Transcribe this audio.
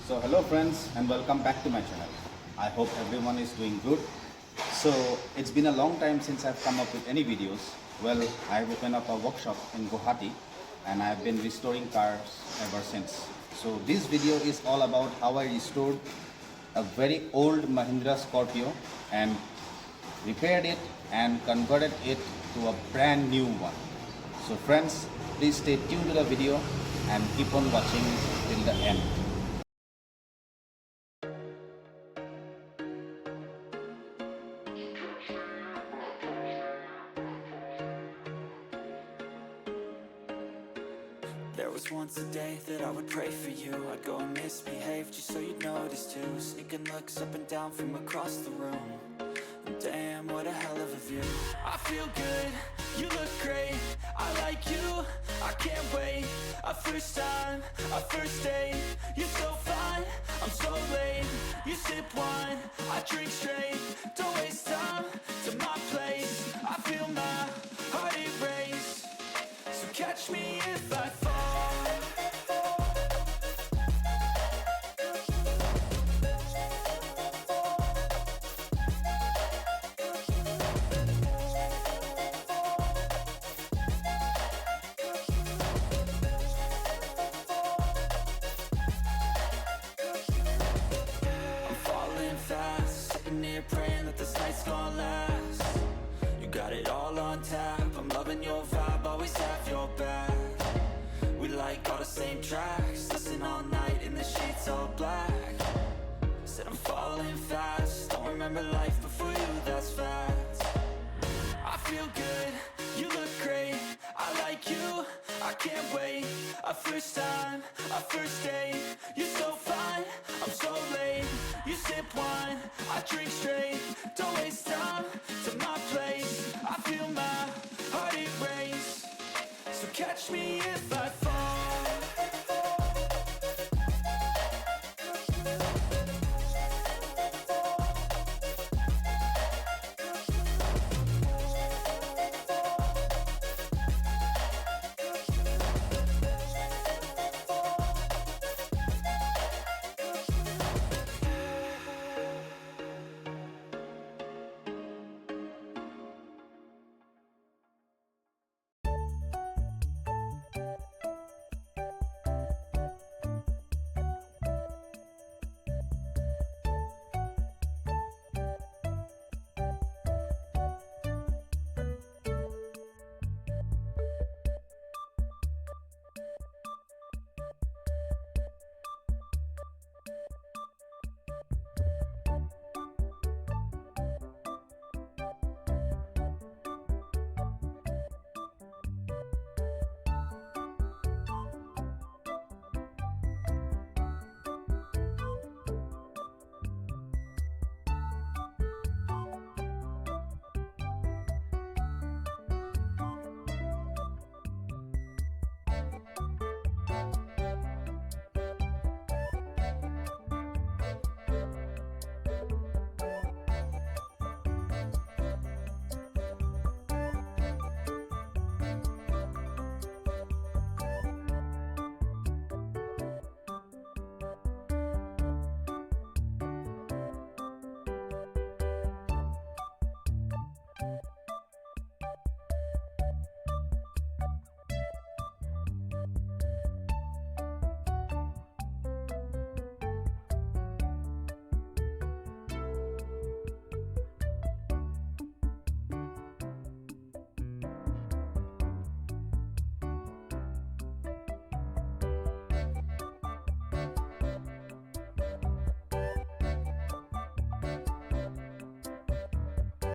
So hello friends and welcome back to my channel. I hope everyone is doing good. So it's been a long time since I've come up with any videos. Well, I've opened up a workshop in Guwahati and I've been restoring cars ever since. So this video is all about how I restored a very old Mahindra Scorpio and repaired it and converted it to a brand new one. So friends, please stay tuned to the video and keep on watching till the end. There was once a day that I would pray for you. I'd go and misbehave just so you'd notice too. Sneaking looks up and down from across the room. And damn, what a hell of a view. I feel good, you look great. I like you, I can't wait. A first time, a first date. You're so fine, I'm so late. You sip wine, I drink straight. Don't waste time to my place. I feel my heart erase. So catch me if I fall. I'm falling fast, sitting here praying that this night's gonna last. You got it all on tap, I'm loving your vibe, always have your back. We like all the same tracks, listen all night in the sheets all black. Said I'm falling fast, don't remember life before you, that's facts. I feel good, you look great, I like you, I can't wait. A first time, a first date. You're so fine, I'm so late. You sip wine, I drink straight. Don't waste time to my place. I feel my heart erase. So catch me if I fall.